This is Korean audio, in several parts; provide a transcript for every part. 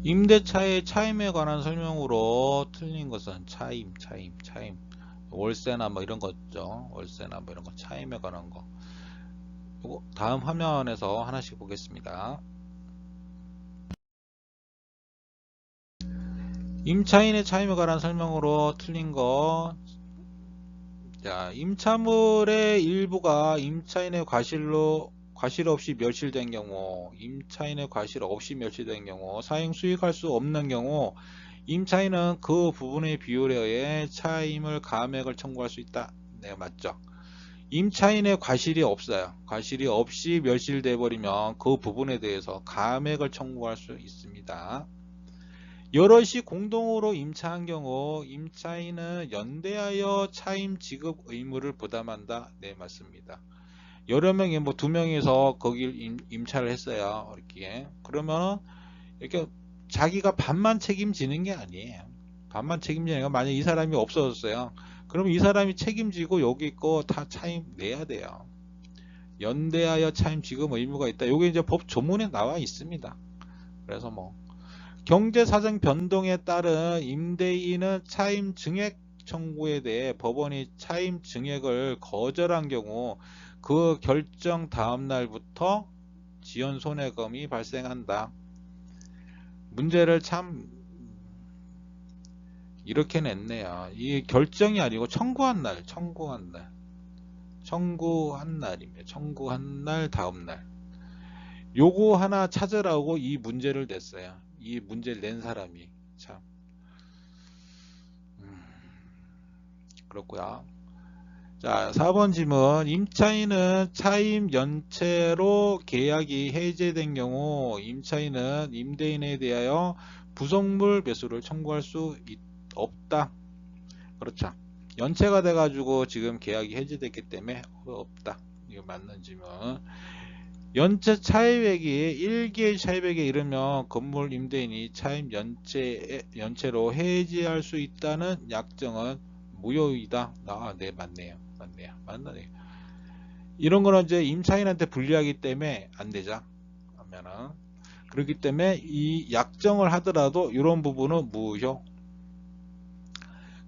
임대차의 차임에 관한 설명으로 틀린 것은 차임. 월세나 뭐 이런 거 있죠. 월세나 뭐 이런 거 차임에 관한 거. 요거 다음 화면에서 하나씩 보겠습니다. 임차인의 차임에 관한 설명으로 틀린 거. 자, 임차물의 일부가 임차인의 과실 없이 멸실된 경우, 임차인의 과실 없이 멸실된 경우, 사용 수익할 수 없는 경우, 임차인은 그 부분의 비율에 의해 차임을 감액을 청구할 수 있다. 네, 맞죠. 임차인의 과실이 없어요. 과실이 없이 멸실돼 버리면 그 부분에 대해서 감액을 청구할 수 있습니다. 여럿이 공동으로 임차한 경우 임차인은 연대하여 차임 지급 의무를 부담한다. 네, 맞습니다. 여러 명이 뭐 두 명이서 거길 임차를 했어요. 이렇게. 그러면 이렇게 자기가 반만 책임지는 게 아니에요. 반만 책임지는 게 만약 이 사람이 없어졌어요. 그럼 이 사람이 책임지고 여기 거 다 차임 내야 돼요. 연대하여 차임 지급 의무가 있다. 이게 이제 법 조문에 나와 있습니다. 그래서 뭐 경제사정 변동에 따른 임대인은 차임 증액 청구에 대해 법원이 차임 증액을 거절한 경우 그 결정 다음 날부터 지연 손해금이 발생한다. 문제를 참 이렇게 냈네요. 이 결정이 아니고 청구한 날입니다. 청구한 날 다음 날. 요거 하나 찾으라고 이 문제를 냈어요. 이 문제를 낸 사람이 참 그렇고요. 자, 4번 질문. 임차인은 차임 연체로 계약이 해제된 경우 임차인은 임대인에 대하여 부속물 매수를 청구할 수 없다. 그렇죠. 연체가 돼가지고 지금 계약이 해제됐기 때문에 없다. 이거 맞는 질문. 연체 차입액이 1개의 차입액에 이르면 건물 임대인이 차임 연체로 해지할 수 있다는 약정은 무효이다. 아, 네, 맞네요. 맞네요. 이런 거는 이제 임차인한테 불리하기 때문에 안 되죠. 하면은. 그렇기 때문에 이 약정을 하더라도 이런 부분은 무효.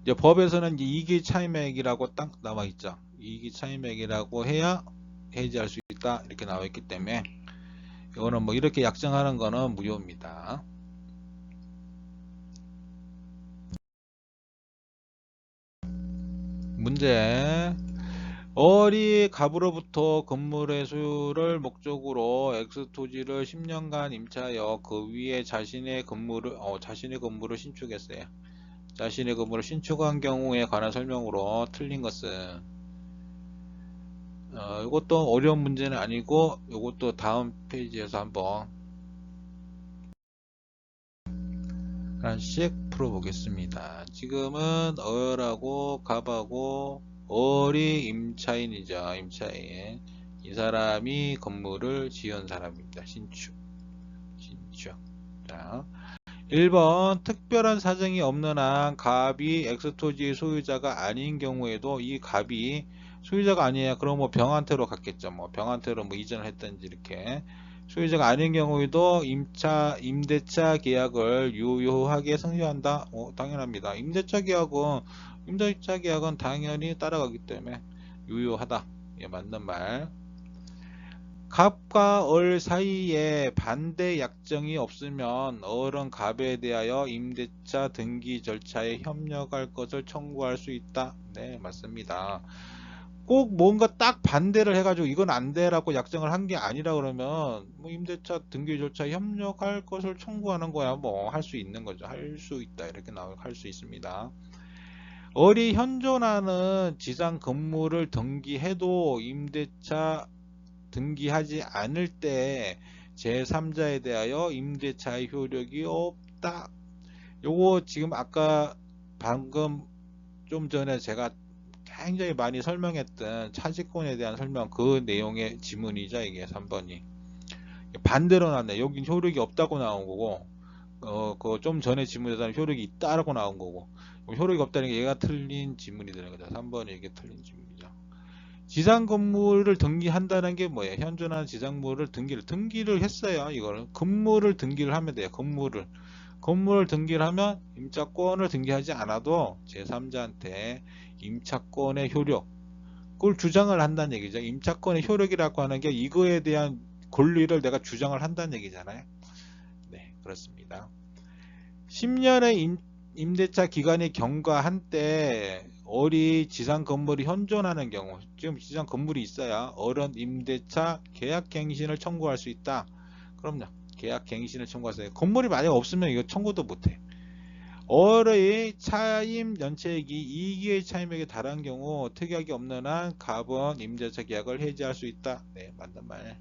이제 법에서는 이제 이기 차임액이라고 딱 나와 있죠. 이기 차임액이라고 해야 해지할 수 있다. 이렇게 나와 있기 때문에 이거는 뭐 이렇게 약정하는 거는 무효입니다. 문제. 어리 갑으로부터 건물의 소유를 목적으로 X 토지를 10년간 임차하여 그 위에 자신의 건물을 신축했어요. 자신의 건물을 신축한 경우에 관한 설명으로 틀린 것은 이것도 어려운 문제는 아니고 이것도 다음 페이지에서 한번 하나씩 풀어보겠습니다. 지금은 어라고 갑하고 어리 임차인이죠. 임차인. 이 사람이 건물을 지은 사람입니다. 신축. 자, 1번 특별한 사정이 없는 한 갑이 X토지의 소유자가 아닌 경우에도 이 갑이 소유자가 아니에요. 그럼 뭐 병한테로 갔겠죠. 뭐 병한테로 뭐 이전을 했든지 이렇게 소유자가 아닌 경우에도 임대차 계약을 유효하게 성립한다. 당연합니다. 임대차 계약은 당연히 따라가기 때문에 유효하다. 예, 맞는 말. 갑과 얼 사이에 반대 약정이 없으면 얼은 갑에 대하여 임대차 등기 절차에 협력할 것을 청구할 수 있다. 네, 맞습니다. 꼭 뭔가 딱 반대를 해가지고 이건 안 돼라고 약정을 한 게 아니라 그러면 뭐 임대차 등기 절차에 협력할 것을 청구하는 거야. 뭐 할 수 있는 거죠. 할 수 있다. 이렇게 할 수 있습니다. 얼이 현존하는 지상 건물을 등기해도 임대차 등기하지 않을 때 제3자에 대하여 임대차의 효력이 없다. 요거 지금 아까 방금 좀 전에 제가 굉장히 많이 설명했던 차지권에 대한 설명 그 내용의 지문이죠. 이게 3번이 반대로 나왔네. 여긴 효력이 없다고 나온 거고 그 좀 전에 지문에서는 효력이 있다라고 나온 거고 효력이 없다는 게 얘가 틀린 지문이 되는 거죠. 3번이 이게 틀린 지문이죠. 지상 건물을 등기한다는 게 뭐예요? 현존하는 지상물을 등기를 했어요. 이거를 건물을 등기를 하면 돼요. 건물을 건물을 등기를 하면 임차권을 등기하지 않아도 제3자한테 임차권의 효력, 그걸 주장을 한다는 얘기죠. 임차권의 효력이라고 하는 게 이거에 대한 권리를 내가 주장을 한다는 얘기잖아요. 네, 그렇습니다. 10년의 임대차 기간이 경과한 때 어리 지상 건물이 현존하는 경우, 지금 지상 건물이 있어야 어른 임대차 계약갱신을 청구할 수 있다. 그럼요. 계약갱신을 청구할 수 있어요. 건물이 만약 없으면 이거 청구도 못해. 어의 차임 연체액이 2기의 차임액에 달한 경우 특약이 없는 한 갑은 임대차 계약을 해지할 수 있다. 네, 맞는 말.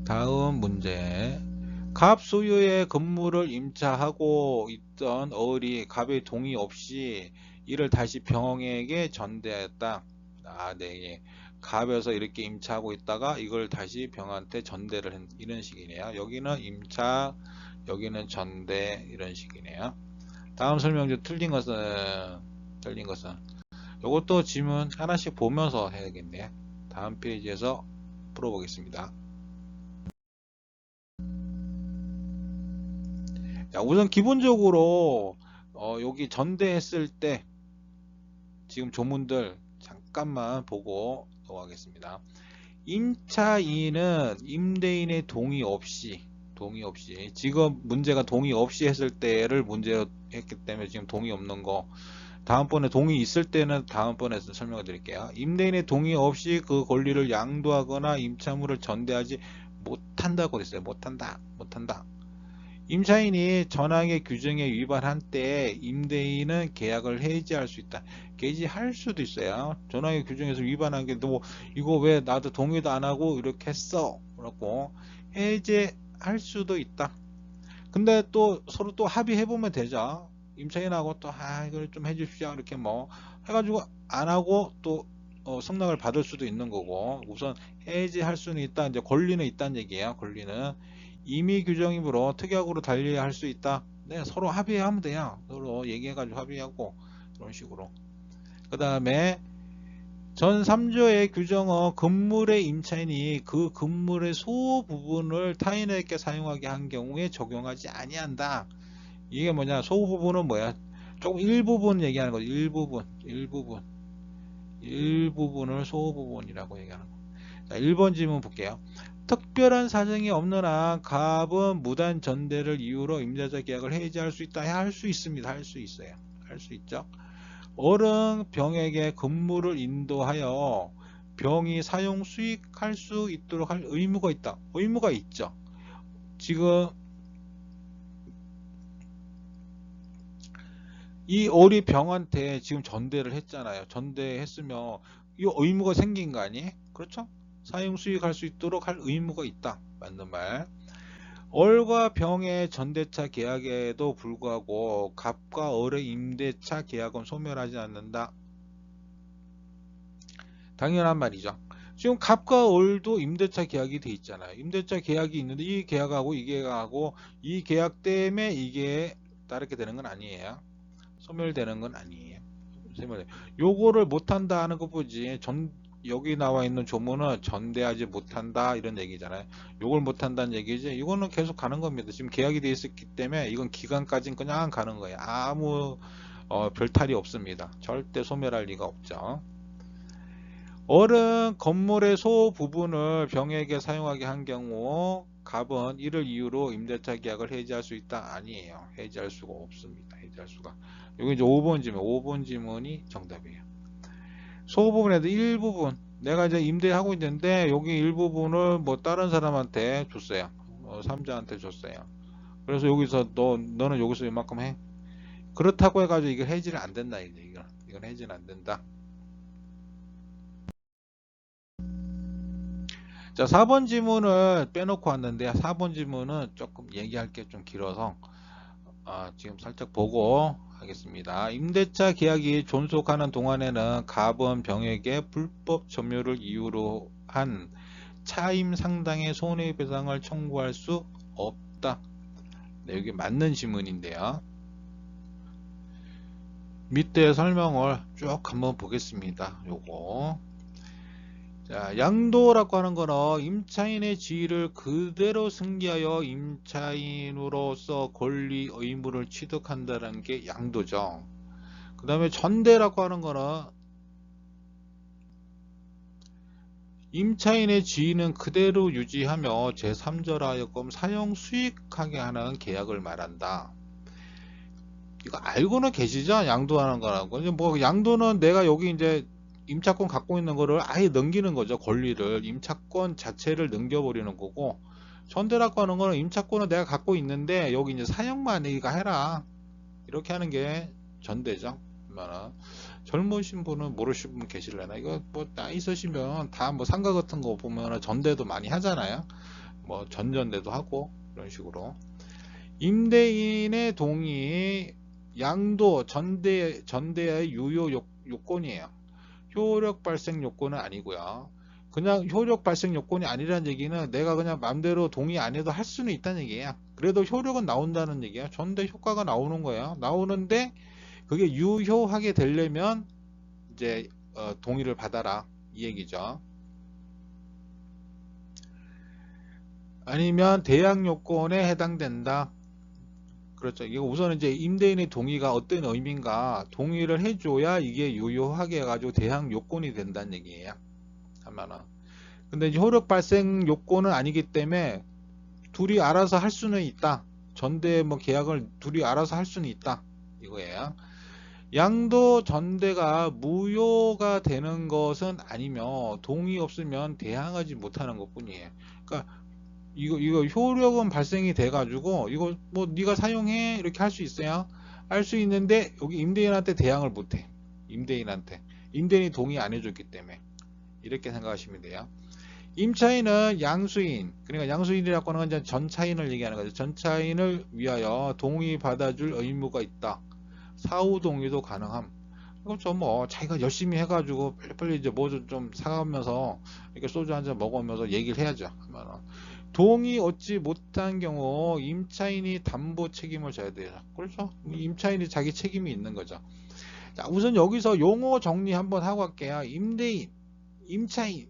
다음 문제. 갑 소유의 건물을 임차하고 있던 어을이 갑의 동의 없이 이를 다시 병에게 전대하였다. 아, 네. 예. 갑에서 이렇게 임차하고 있다가 이걸 다시 병한테 전대를 한 이런 식이네요. 여기는 임차, 여기는 전대 이런 식이네요. 다음 설명조 틀린 것은 이것도 지문 하나씩 보면서 해야겠네요. 다음 페이지에서 풀어보겠습니다. 자, 우선 기본적으로 여기 전대했을 때 지금 조문들 잠깐만 보고 넘어가겠습니다. 임차인은 임대인의 동의 없이 지금 문제가 동의 없이 했을 때를 문제했기 때문에 지금 동의 없는 거, 다음번에 동의 있을 때는 다음번에 설명을 드릴게요. 임대인의 동의 없이 그 권리를 양도하거나 임차물을 전대하지 못한다고 했어요. 못한다. 임차인이 전항의 규정에 위반한 때에 임대인은 계약을 해지할 수 있다. 해지할 수도 있어요. 전항의 규정에서 위반한 게 너 이거 왜 나도 동의도 안 하고 이렇게 했어? 라고 해지할 수도 있다. 근데 또 서로 또 합의해 보면 되죠. 임차인하고 또 이걸 좀 해주십시오. 이렇게 뭐 해가지고 안 하고 또 승낙을 받을 수도 있는 거고, 우선 해지할 수는 있다. 이제 권리는 있다는 얘기예요. 권리는 임의 규정이므로 특약으로 달리할 수 있다. 네, 서로 합의하면 돼요. 서로 얘기해가지고 합의하고 이런 식으로. 그 다음에 전 3조의 규정은 건물의 임차인이 그 건물의 소 부분을 타인에게 사용하게 한 경우에 적용하지 아니한다. 이게 뭐냐? 소 부분은 뭐야? 조금 일부분 얘기하는 거죠. 일부분을 소 부분이라고 얘기하는 거. 자, 1번 질문 볼게요. 특별한 사정이 없는 한 갑은 무단 전대를 이유로 임대차 계약을 해지할 수 있다. 할 수 있습니다. 할 수 있어요. 할 수 있죠. 어른 병에게 건물을 인도하여 병이 사용 수익할 수 있도록 할 의무가 있다. 의무가 있죠. 지금 이 어리 병한테 지금 전대를 했잖아요. 전대했으면 이 의무가 생긴 거 아니에요? 그렇죠? 사용 수익할 수 있도록 할 의무가 있다. 맞는 말. 얼과 병의 전대차 계약에도 불구하고 갑과 얼의 임대차 계약은 소멸하지 않는다. 당연한 말이죠. 지금 갑과 얼도 임대차 계약이 돼 있잖아요. 임대차 계약이 있는데 이 계약하고 이 계약하고 이 계약 때문에 이게 다르게 되는 건 아니에요. 소멸되는 건 아니에요. 요거를 못한다 하는 거 보지. 여기 나와 있는 조문은 전대하지 못한다 이런 얘기잖아요. 요걸 못한다는 얘기지. 이거는 계속 가는 겁니다. 지금 계약이 돼 있었기 때문에 이건 기간까지는 그냥 가는 거예요. 아무 별탈이 없습니다. 절대 소멸할 리가 없죠. 어른 건물의 소 부분을 병에게 사용하게 한 경우 갑은 이를 이유로 임대차 계약을 해지할 수 있다? 아니에요. 해지할 수가 없습니다. 해지할 수가. 여기 이제 5번 지문이 정답이에요. 소 부분에도 일부분 내가 이제 임대하고 있는데 여기 일부분을 뭐 다른 사람한테 줬어요. 삼자한테 줬어요. 그래서 여기서 너는 여기서 이만큼 해. 그렇다고 해가지고 이거 해지는 안 된다. 이건 해지는 안 된다. 자, 4번 지문을 빼놓고 왔는데 4번 지문은 조금 얘기할 게 좀 길어서 지금 살짝 보고 하겠습니다. 임대차 계약이 존속하는 동안에는 갑은 병에게 불법 점유를 이유로 한 차임 상당의 손해배상을 청구할 수 없다. 네, 여기 맞는 지문인데요. 밑에 설명을 쭉 한번 보겠습니다. 요거 자, 양도라고 하는 거는 임차인의 지위를 그대로 승계하여 임차인으로서 권리 의무를 취득한다는 게 양도죠. 그 다음에 전대라고 하는 거는 임차인의 지위는 그대로 유지하며 제3절 하여금 사용 수익하게 하는 계약을 말한다. 이거 알고는 계시죠? 양도하는 거라고. 뭐 양도는 내가 여기 이제 임차권 갖고 있는 거를 아예 넘기는 거죠. 권리를 임차권 자체를 넘겨버리는 거고, 전대라고 하는 거는 임차권은 내가 갖고 있는데 여기 이제 사용만 네가 해라, 이렇게 하는 게 전대죠. 그러면 젊으신 분은 모르시는 분 계실래나? 이거 뭐 나이 있으시면 다 뭐 상가 같은 거 보면 전대도 많이 하잖아요. 뭐 전전대도 하고 이런 식으로. 임대인의 동의, 양도, 전대의 유효 요건이에요. 효력 발생 요건은 아니고요. 그냥 효력 발생 요건이 아니라는 얘기는 내가 그냥 마음대로 동의 안 해도 할 수는 있다는 얘기예요. 그래도 효력은 나온다는 얘기예요. 전대 효과가 나오는 거예요. 나오는데 그게 유효하게 되려면 이제 동의를 받아라, 이 얘기죠. 아니면 대항 요건에 해당된다. 그렇죠. 이게 우선 이제 임대인의 동의가 어떤 의미인가 동의를 해줘야 이게 유효하게 해가지고 대항 요건이 된다는 얘기예요. 하면은. 근데 이제 효력 발생 요건은 아니기 때문에 둘이 알아서 할 수는 있다. 전대 뭐 계약을 둘이 알아서 할 수는 있다, 이거예요. 양도 전대가 무효가 되는 것은 아니며 동의 없으면 대항하지 못하는 것뿐이에요. 그러니까 이거 효력은 발생이 돼 가지고 이거 뭐 네가 사용해 이렇게 할 수 있어요. 할 수 있는데 여기 임대인한테 대항을 못해. 임대인이 동의 안 해줬기 때문에, 이렇게 생각하시면 돼요. 임차인은 양수인, 그러니까 양수인이라고 하는 건 이제 전차인을 얘기하는 거죠. 전차인을 위하여 동의 받아줄 의무가 있다. 사후 동의도 가능함. 그렇죠. 뭐 자기가 열심히 해가지고 빨리빨리 이제 뭐 좀 사가면서 이렇게 소주 한 잔 먹으면서 얘기를 해야죠. 그러면은 동의 얻지 못한 경우 임차인이 담보 책임을 져야 돼요. 그렇죠. 임차인이 자기 책임이 있는 거죠. 자, 우선 여기서 용어 정리 한번 하고 갈게요. 임대인, 임차인,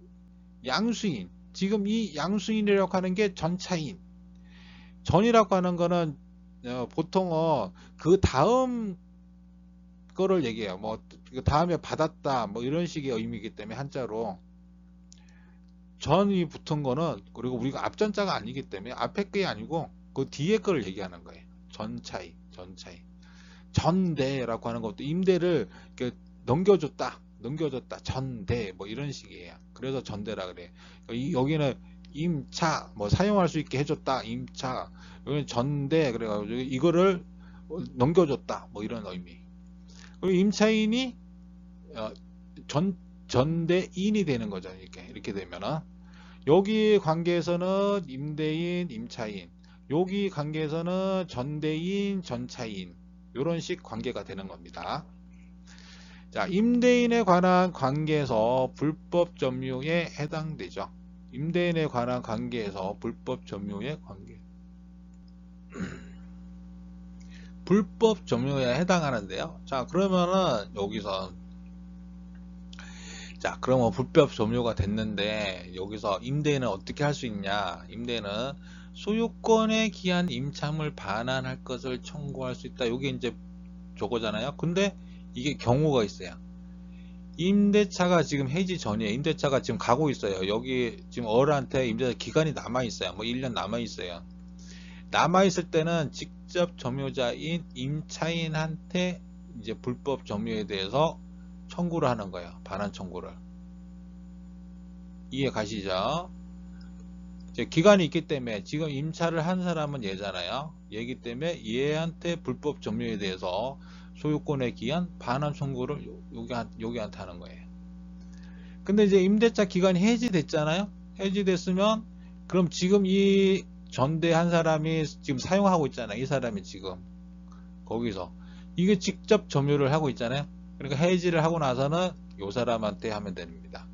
양수인. 지금 이 양수인이라고 하는 게 전차인. 전이라고 하는 거는 보통 그 다음 거를 얘기해요. 뭐 그 다음에 받았다 뭐 이런 식의 의미이기 때문에 한자로 전이 붙은 거는, 그리고 우리가 앞전자가 아니기 때문에 앞에 게 아니고 그 뒤에 거를 얘기하는 거예요. 전차이. 전대라고 하는 것도 임대를 이렇게 넘겨줬다, 전대 뭐 이런 식이에요. 그래서 전대라 그래. 여기는 임차 뭐 사용할 수 있게 해줬다, 임차. 여기는 전대, 그래가지고 이거를 넘겨줬다 뭐 이런 의미. 그리고 임차인이 어, 전대인이 되는 거죠. 이렇게 되면은 여기 관계에서는 임대인, 임차인, 여기 관계에서는 전대인, 전차인, 이런 식 관계가 되는 겁니다. 자, 임대인에 관한 관계에서 불법 점유에 해당되죠. 임대인에 관한 관계에서 불법 점유의 관계. 불법 점유에 해당하는데요. 자, 그러면은 여기서 자, 그러면 불법 점유가 됐는데 여기서 임대인은 어떻게 할 수 있냐? 임대인은 소유권에 기한 임차물 반환할 것을 청구할 수 있다. 이게 이제 저거잖아요. 근데 이게 경우가 있어요. 임대차가 지금 해지 전이에요. 임대차가 지금 가고 있어요. 여기 지금 어른한테 임대차 기간이 남아 있어요. 뭐 1년 남아 있어요. 남아 있을 때는 직접 점유자인 임차인한테 이제 불법 점유에 대해서 청구를 하는 거예요. 반환 청구를. 이해 가시죠? 이제 기간이 있기 때문에 지금 임차를 한 사람은 얘잖아요. 얘기 때문에 얘한테 불법 점유에 대해서 소유권에 기한 반환 청구를 여기한테 하는 거예요. 근데 이제 임대차 기간이 해지됐잖아요. 해지됐으면 그럼 지금 이 전대한 사람이 지금 사용하고 있잖아요. 이 사람이 지금 거기서 이게 직접 점유를 하고 있잖아요. 그러니까 해지를 하고 나서는 이 사람한테 하면 됩니다.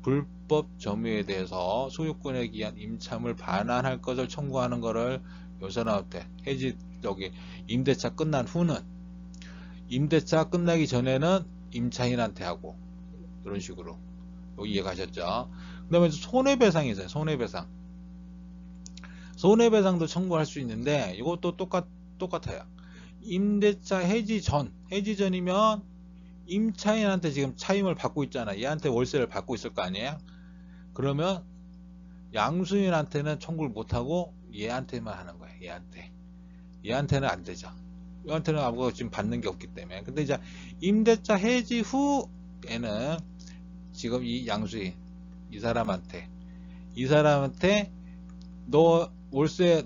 불법 점유에 대해서 소유권에 기한 임차물 반환할 것을 청구하는 것을 이 사람한테 해지 여기 임대차 끝난 후는, 임대차 끝나기 전에는 임차인한테 하고 이런 식으로 이해가셨죠? 그 다음에 손해배상이 있어요. 손해배상. 손해배상도 청구할 수 있는데 이것도 똑같아요. 임대차 해지 전이면 임차인한테 지금 차임을 받고 있잖아. 얘한테 월세를 받고 있을 거 아니에요? 그러면 양수인한테는 청구를 못하고 얘한테만 하는 거예요. 얘한테는 안 되죠. 얘한테는 아무것도 지금 받는 게 없기 때문에. 근데 이제 임대차 해지 후에는 지금 이 양수인 이 사람한테 너 월세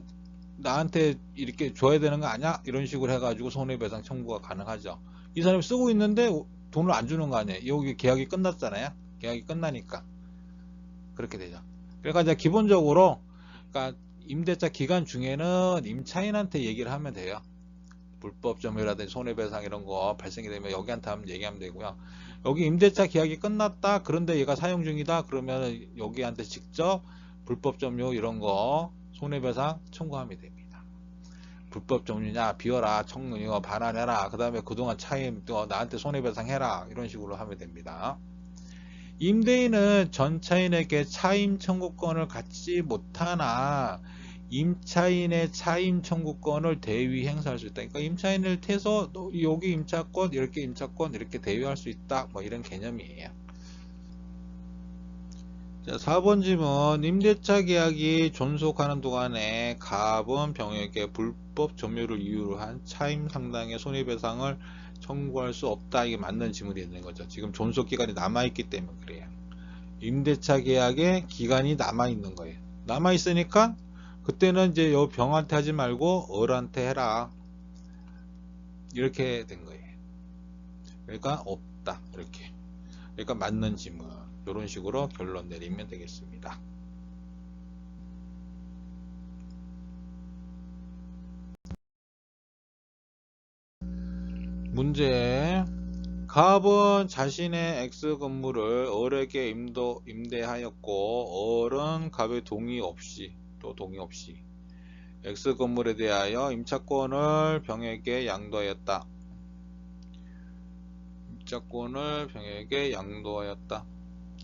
나한테 이렇게 줘야 되는 거 아니야? 이런 식으로 해가지고 손해배상 청구가 가능하죠. 이 사람이 쓰고 있는데 돈을 안 주는 거 아니에요. 여기 계약이 끝났잖아요. 계약이 끝나니까 그렇게 되죠. 그러니까 이제 기본적으로 그러니까 임대차 기간 중에는 임차인한테 얘기를 하면 돼요. 불법 점유라든지 손해배상 이런 거 발생이 되면 여기한테 하면 얘기하면 되고요. 여기 임대차 계약이 끝났다. 그런데 얘가 사용 중이다. 그러면 여기한테 직접 불법 점유 이런 거 손해배상 청구하면 됩니다. 불법 점유냐 비워라 청구이거 반환해라. 그 다음에 그동안 차임 또 나한테 손해배상 해라. 이런 식으로 하면 됩니다. 임대인은 전차인에게 차임 청구권을 갖지 못하나 임차인의 차임 청구권을 대위 행사할 수 있다. 그러니까 임차인을 태서 여기 임차권 이렇게 대위할 수 있다. 뭐 이런 개념이에요. 자, 4번 질문. 임대차 계약이 존속하는 동안에 갑은 병에게 불법 점유를 이유로 한 차임 상당의 손해배상을 청구할 수 없다. 이게 맞는 질문이 되는 거죠. 지금 존속 기간이 남아있기 때문에 그래요. 임대차 계약의 기간이 남아있는 거예요. 남아있으니까 그때는 이제 요 병한테 하지 말고 을한테 해라. 이렇게 된 거예요. 그러니까 없다. 이렇게. 그러니까 맞는 질문. 이런 식으로 결론 내리면 되겠습니다. 문제. 갑은 자신의 X 건물을 을에게 임대하였고 을은 갑의 동의 없이 X 건물에 대하여 임차권을 병에게 양도하였다.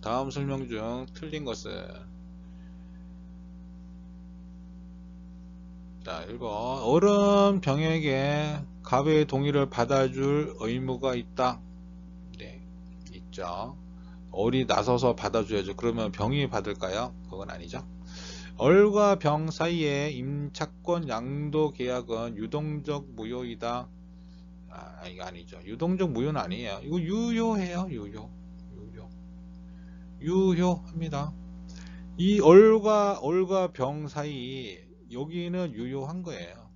다음 설명 중 틀린 것은 자, 1번 을은 병에게 갑의 동의를 받아줄 의무가 있다. 네, 있죠. 을이 나서서 받아줘야죠. 그러면 병이 받을까요? 그건 아니죠. 을과 병 사이의 임차권 양도 계약은 유동적 무효이다. 이거 아니죠. 유동적 무효는 아니에요. 이거 유효해요. 유효합니다. 이 을과 병 사이 여기는 유효한 거예요.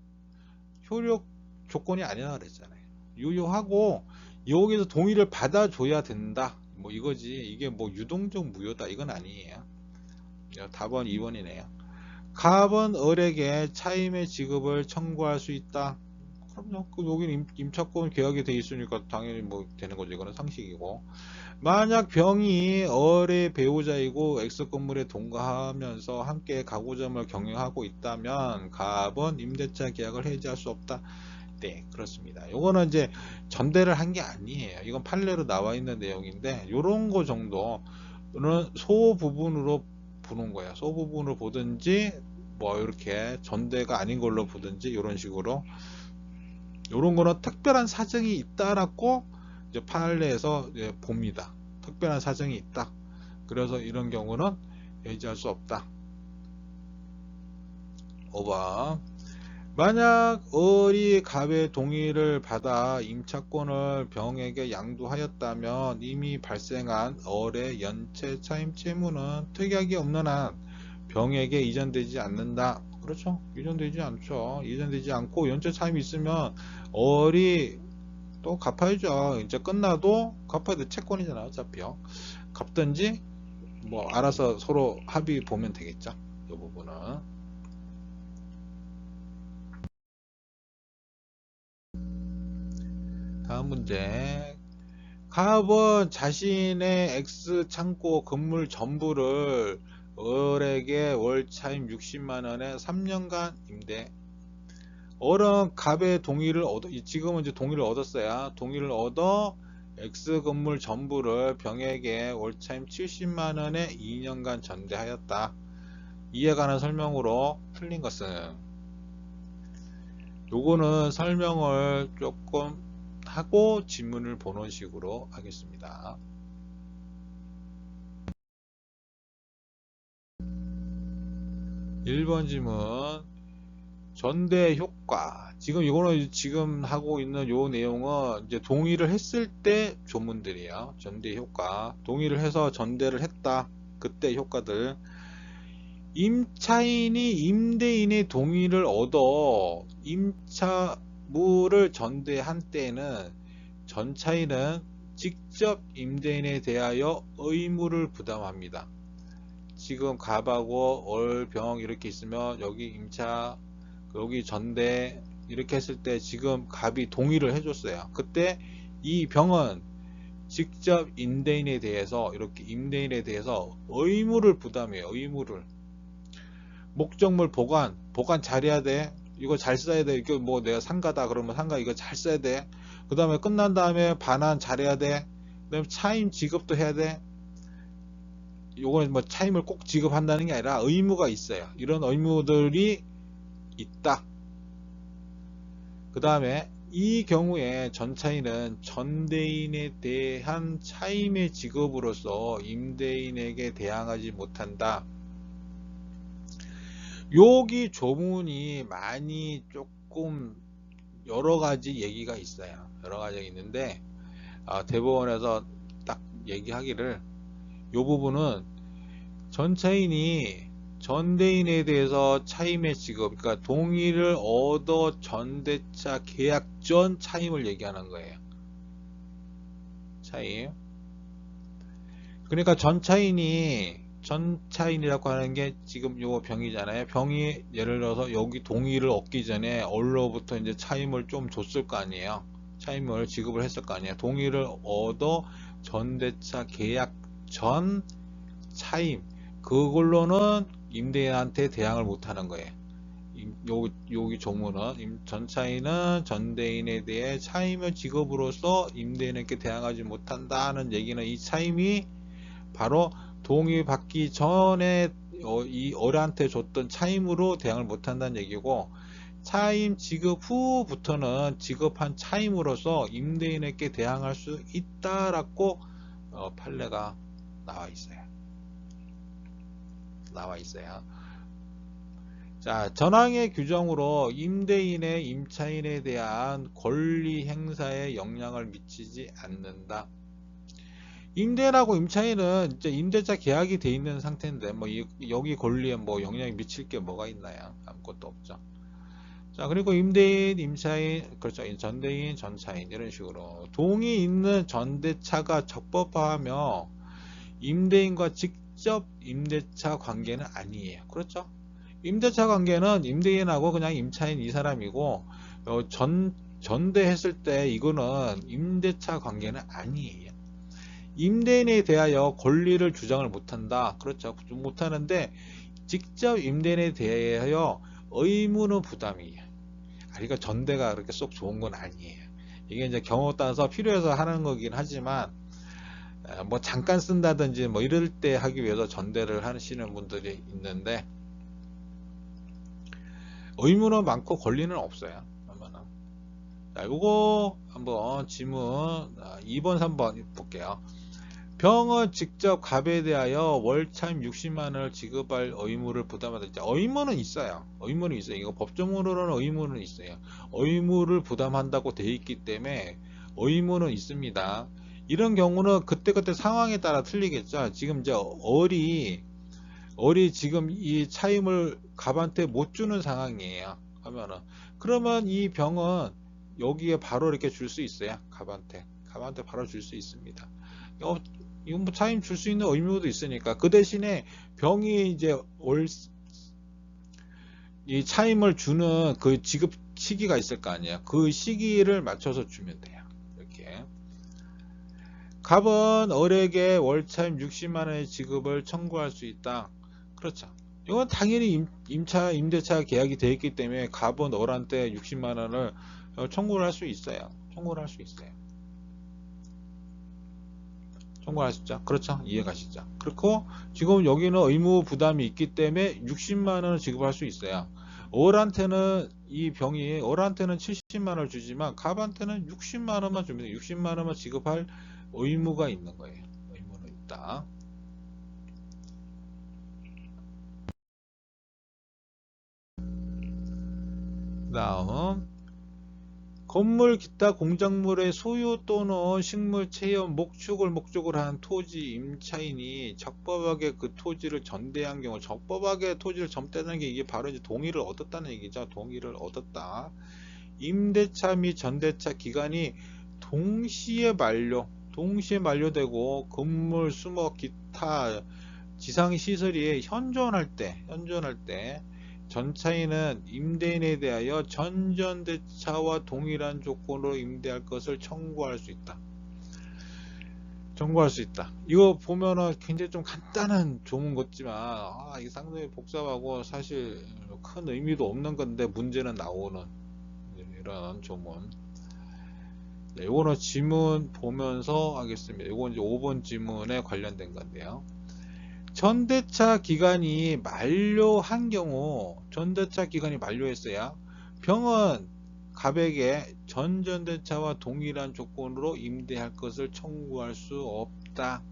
효력 조건이 아니라 그랬잖아요. 유효하고 여기서 동의를 받아줘야 된다. 뭐 이거지. 이게 뭐 유동적 무효다. 이건 아니에요. 답은 2번이네요. 갑은 을에게 차임의 지급을 청구할 수 있다. 그럼요. 여기는 임차권 계약이 돼 있으니까 당연히 뭐 되는 거죠. 이거는 상식이고. 만약 병이 을의 배우자이고 X 건물에 동거하면서 함께 가구점을 경영하고 있다면 갑은 임대차 계약을 해지할 수 없다. 네, 그렇습니다. 요거는 이제 전대를 한 게 아니에요. 이건 판례로 나와 있는 내용인데 요런 거 정도는 소부분으로 보는 거예요. 소부분으로 보든지 뭐 이렇게 전대가 아닌 걸로 보든지 이런 식으로 요런 거는 특별한 사정이 있다라고 이제 판례에서 이제 봅니다. 특별한 사정이 있다. 그래서 이런 경우는 해지할 수 없다. 5번. 만약 을이 갑의 동의를 받아 임차권을 병에게 양도하였다면 이미 발생한 을의 연체 차임 채무는 특약이 없는 한 병에게 이전되지 않는다. 그렇죠? 이전되지 않죠. 이전되지 않고 연체 차임이 있으면 을이 또 갚아야죠. 이제 끝나도 갚아야 돼. 채권이잖아. 어차피요. 갚든지 뭐 알아서 서로 합의 보면 되겠죠. 이 부분은. 다음 문제. 갑은 자신의 X 창고 건물 전부를 을에게 월차임 60만원에 3년간 임대. 을은 갑의 동의를 지금은 이제 동의를 얻었어요. 동의를 얻어 X 건물 전부를 병에게 월차임 70만원에 2년간 전대하였다. 이에 관한 설명으로 틀린 것은, 요거는 설명을 조금 하고 지문을 보는 식으로 하겠습니다. 1번 지문, 전대 효과. 지금 이거는 지금 하고 있는 요 내용은 이제 동의를 했을 때 조문들이에요. 전대 효과. 동의를 해서 전대를 했다. 그때 효과들. 임차인이 임대인의 동의를 얻어 임차물을 전대한 때에는 전차인은 직접 임대인에 대하여 의무를 부담합니다. 지금 갑하고 월, 병 이렇게 있으면 여기 임차, 여기 전대 이렇게 했을 때 지금 갑이 동의를 해줬어요. 그때 이 병은 직접 임대인에 대해서 이렇게 임대인에 대해서 의무를 부담해요. 의무를. 목적물 보관 잘해야 돼. 이거 잘 써야 돼. 이거 뭐 내가 상가다 그러면 상가 이거 잘 써야 돼. 그 다음에 끝난 다음에 반환 잘해야 돼. 그 다음에 차임 지급도 해야 돼. 요거는 뭐 차임을 꼭 지급한다는 게 아니라 의무가 있어요. 이런 의무들이 있다. 그 다음에 이 경우에 전차인은 전대인에 대한 차임의 지급으로서 임대인에게 대항하지 못한다. 여기 조문이 많이 조금 여러가지 얘기가 있어요. 여러가지 있는데 대법원에서 딱 얘기하기를 요 부분은 전차인이 전대인에 대해서 차임의 지급, 그러니까 동의를 얻어 전대차 계약 전 차임을 얘기하는 거예요. 차임. 그러니까 전차인이라고 하는 게 지금 요 병이잖아요. 병이 예를 들어서 여기 동의를 얻기 전에 언로부터 이제 차임을 좀 줬을 거 아니에요. 차임을 지급을 했을 거 아니에요. 동의를 얻어 전대차 계약 전 차임. 그걸로는 임대인한테 대항을 못하는 거예요. 여기 조문은 전차인은 전대인에 대해 차임의 지급으로서 임대인에게 대항하지 못한다는 얘기는 이 차임이 바로 동의받기 전에 이 어른한테 줬던 차임으로 대항을 못한다는 얘기고, 차임 지급 후부터는 지급한 차임으로서 임대인에게 대항할 수 있다라고 판례가 나와 있어요. 자, 전항의 규정으로 임대인의 임차인에 대한 권리 행사에 영향을 미치지 않는다. 임대인하고 임차인은 이제 임대차 계약이 돼 있는 상태인데 뭐 여기 권리에 뭐 영향이 미칠 게 뭐가 있나요? 아무것도 없죠. 자, 그리고 임대인, 임차인, 그렇죠. 전대인, 전차인 이런 식으로 동의 있는 전대차가 적법하며 임대인과 직접 임대차 관계는 아니에요. 그렇죠? 임대차 관계는 임대인하고 그냥 임차인 이 사람이고 전대했을 때 이거는 임대차 관계는 아니에요. 임대인에 대하여 권리를 주장을 못한다. 그렇죠. 못하는데 직접 임대인에 대하여 의무는 부담이에요. 그러니까 전대가 그렇게 쏙 좋은 건 아니에요. 이게 이제 경우 따라서 필요해서 하는 거긴 하지만 뭐 잠깐 쓴다든지 뭐 이럴 때 하기 위해서 전대를 하시는 분들이 있는데 의무는 많고 권리는 없어요. 자, 요거 한번 지문 2번 3번 볼게요. 병은 직접 갑에 대하여 월차임 60만원을 지급할 의무를 부담하다. 의무는 있어요. 의무는 있어요. 이거 법조문으로는 의무는 있어요. 의무를 부담한다고 돼 있기 때문에 의무는 있습니다. 이런 경우는 그때그때 상황에 따라 틀리겠죠. 지금 이제 얼이 지금 이 차임을 갑한테 못 주는 상황이에요. 하면은 그러면 이 병은 여기에 바로 이렇게 줄 수 있어요. 갑한테 바로 줄 수 있습니다. 이건 뭐 차임 줄 수 있는 의무도 있으니까 그 대신에 병이 이제 이 차임을 주는 그 지급 시기가 있을 거 아니에요. 그 시기를 맞춰서 주면 돼요. 이렇게 갑은 을에게 월차임 60만원의 지급을 청구할 수 있다. 그렇죠. 이건 당연히 임대차 계약이 되어 있기 때문에 갑은 을한테 60만원을 청구를 할 수 있어요. 청구할 수 있죠. 그렇죠. 이해가시죠. 그렇고 지금 여기는 의무 부담이 있기 때문에 60만 원을 지급할 수 있어요. 얼한테는 이 병이 얼한테는 70만 원을 주지만 갑한테는 60만 원만 줍니다. 60만 원만 지급할 의무가 있는 거예요. 의무는 있다. 다음 건물 기타 공작물의 소유 또는 식물 체험 목축을 목적으로 한 토지 임차인이 적법하게 그 토지를 전대한 경우 적법하게 토지를 전대하는 게 이게 바로 이제 동의를 얻었다는 얘기죠. 동의를 얻었다. 임대차 및 전대차 기간이 동시에 만료되고 건물 수목 기타 지상 시설이 현존할 때 전차인은 임대인에 대하여 전전대차와 동일한 조건으로 임대할 것을 청구할 수 있다. 이거 보면은 굉장히 좀 간단한 조문 같지만 이게 상당히 복잡하고 사실 큰 의미도 없는 건데 문제는 나오는 이런 조문. 네, 요거는 지문 보면서 하겠습니다. 요건 이제 5번 지문에 관련된 건데요. 전대차 기간이 만료한 경우 전대차 기간이 만료했어야 병은 갑에게 전전대차와 동일한 조건으로 임대할 것을 청구할 수 없다.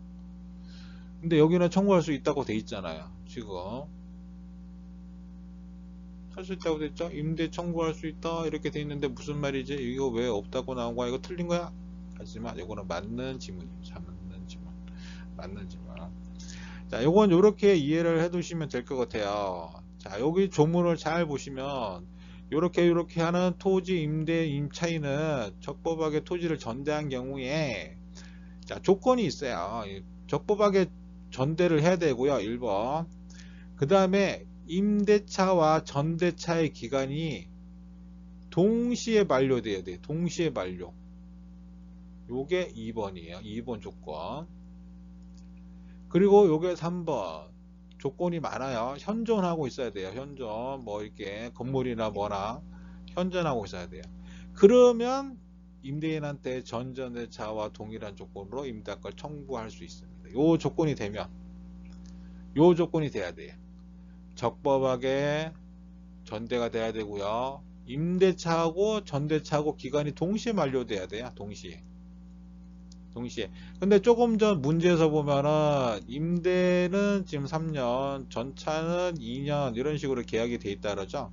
근데 여기는 청구할 수 있다고 돼 있잖아요. 지금 할 수 있다고 돼 있죠. 임대 청구할 수 있다 이렇게 돼 있는데 무슨 말이지? 이거 왜 없다고 나온 거야? 이거 틀린 거야? 하지만 이거는 맞는 지문입니다. 맞는 지문. 자, 요건 요렇게 이해를 해 두시면 될 것 같아요. 자, 여기 조문을 잘 보시면 요렇게 하는 토지 임대 임차인은 적법하게 토지를 전대한 경우에 자, 조건이 있어요. 적법하게 전대를 해야 되고요. 1번. 그 다음에 임대차와 전대차의 기간이 동시에 만료돼야 돼요. 동시에 만료. 요게 2번이에요. 2번 조건. 그리고 요게 3번 조건이 많아요. 현존하고 있어야 돼요. 현존 뭐 이렇게 건물이나 뭐나 현존하고 있어야 돼요. 그러면 임대인한테 전전대차와 동일한 조건으로 임대할 걸 청구할 수 있습니다. 요 조건이 돼야 돼요. 적법하게 전대가 돼야 되고요. 임대차하고 전대차하고 기간이 동시에 만료돼야 돼요. 동시에. 근데 조금 전 문제에서 보면은 임대는 지금 3년, 전차는 2년 이런 식으로 계약이 돼 있다 그러죠.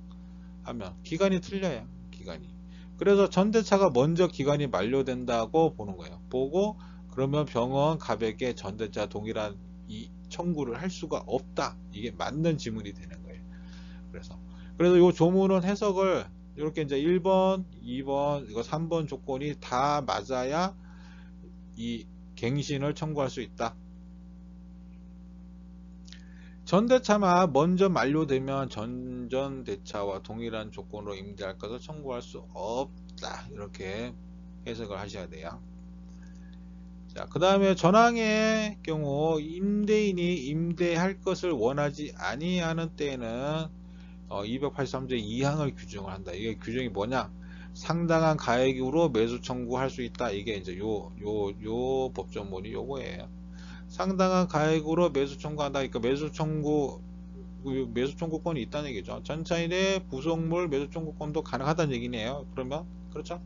하면 기간이 틀려요. 기간이. 그래서 전대차가 먼저 기간이 만료된다고 보는 거예요. 보고 그러면 병원 갑에게 전대차 동일한 이 청구를 할 수가 없다. 이게 맞는 지문이 되는 거예요. 그래서 이 조문은 해석을 이렇게 이제 1번, 2번, 이거 3번 조건이 다 맞아야 이 갱신을 청구할 수 있다. 전대차만 먼저 만료되면 전전대차와 동일한 조건으로 임대할 것을 청구할 수 없다. 이렇게 해석을 하셔야 돼요. 자, 그 다음에 전항의 경우 임대인이 임대할 것을 원하지 아니하는 때에는 283조 2항을 규정을 한다. 이게 규정이 뭐냐? 상당한 가액으로 매수 청구할 수 있다. 이게 이제 요 법조문이 요거예요. 상당한 가액으로 매수 청구한다. 그러니까 매수 청구권이 있다는 얘기죠. 전차인의 부속물 매수 청구권도 가능하다는 얘기네요. 그러면 그렇죠?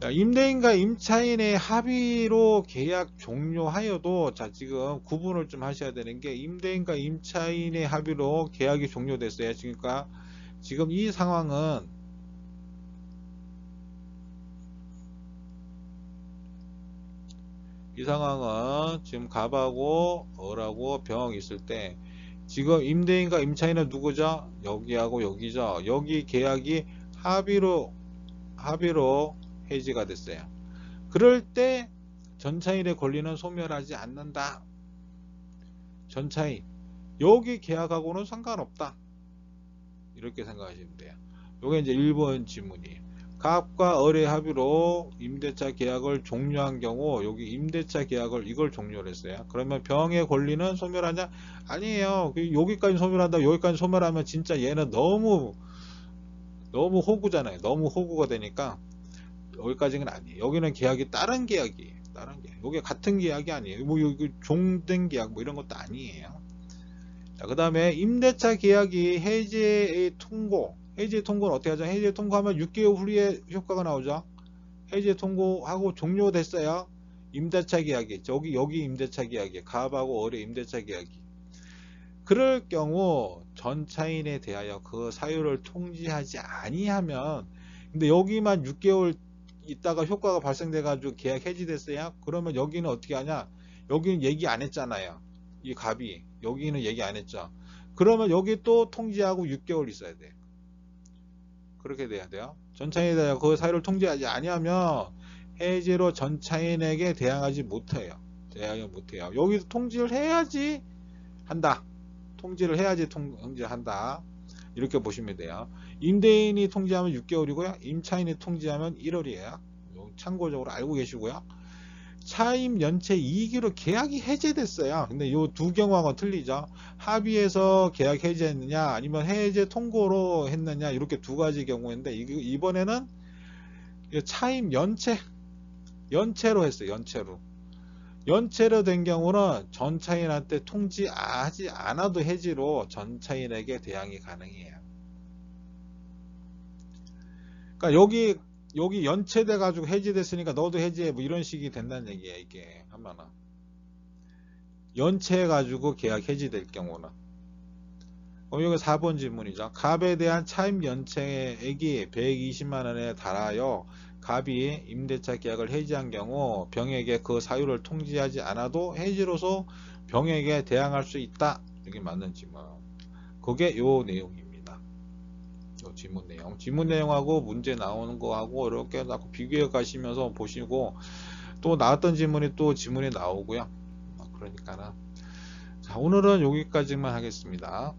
임대인과 임차인의 합의로 계약 종료하여도 자 지금 구분을 좀 하셔야 되는 게 임대인과 임차인의 합의로 계약이 종료됐어요. 그러니까 지금 이 상황은 지금 갑하고 을하고 병이 있을 때 지금 임대인과 임차인은 누구죠? 여기하고 여기죠. 여기 계약이 합의로 해지가 됐어요. 그럴 때 전차인의 권리는 소멸하지 않는다. 전차인 여기 계약하고는 상관없다. 이렇게 생각하시면 돼요. 요게 이제 1번 지문이에요. 갑과 을의 합의로 임대차 계약을 종료한 경우 여기 임대차 계약을 이걸 종료를 했어요. 그러면 병의 권리는 소멸하냐? 아니에요. 여기까지 소멸한다. 여기까지 소멸하면 진짜 얘는 너무 호구잖아요. 너무 호구가 되니까 여기까지는 아니에요. 여기는 계약이 다른 계약이에요. 다른 계약. 이게 같은 계약이 아니에요. 뭐 여기 종된 계약 뭐 이런 것도 아니에요. 자, 그 다음에 임대차 계약이 해지의 통고. 해지 통고는 어떻게 하죠? 해지 통고하면 6개월 후에 효과가 나오죠. 해지 통고하고 종료됐어요. 임대차 계약이 여기 임대차 계약이 갑하고 월의 임대차 계약이. 그럴 경우 전차인에 대하여 그 사유를 통지하지 아니하면, 근데 여기만 6개월 있다가 효과가 발생돼 가지고 계약 해지됐어요. 그러면 여기는 어떻게 하냐? 여기는 얘기 안 했잖아요. 이 갑이 여기는 얘기 안 했죠. 그러면 여기 또 통지하고 6개월 있어야 돼요. 그렇게 돼야 돼요. 전차인에 대하여 그 사유를 통지하지 아니하면 해지로 전차인에게 대항하지 못해요. 대항을 못해요. 여기서 통지를 해야지 한다. 통지를 해야지 통지한다. 이렇게 보시면 돼요. 임대인이 통지하면 6개월이고요. 임차인이 통지하면 1월이에요. 참고적으로 알고 계시고요. 차임 연체 2기로 계약이 해제됐어요. 근데 이 두 경우하고는 틀리죠. 합의해서 계약 해제했느냐 아니면 해제 통고로 했느냐 이렇게 두 가지 경우인데 이번에는 차임 연체로 했어요. 연체로 된 경우는 전차인한테 통지하지 않아도 해지로 전차인에게 대항이 가능해요. 그러니까 여기 연체돼 가지고 해지됐으니까 너도 해지해 뭐 이런 식이 된다는 얘기야. 이게 하면은 연체해 가지고 계약 해지될 경우는. 여기 4번 질문이죠. 갑에 대한 차임 연체액이 120만 원에 달하여 갑이 임대차 계약을 해지한 경우 병에게 그 사유를 통지하지 않아도 해지로서 병에게 대항할 수 있다. 이게 맞는 질문. 그게 요 내용입니다. 요 지문 내용. 지문 내용하고 문제 나오는 거하고 이렇게 비교해 가시면서 보시고 또 나왔던 질문이 또 지문이 나오고요. 그러니까는 자, 오늘은 여기까지만 하겠습니다.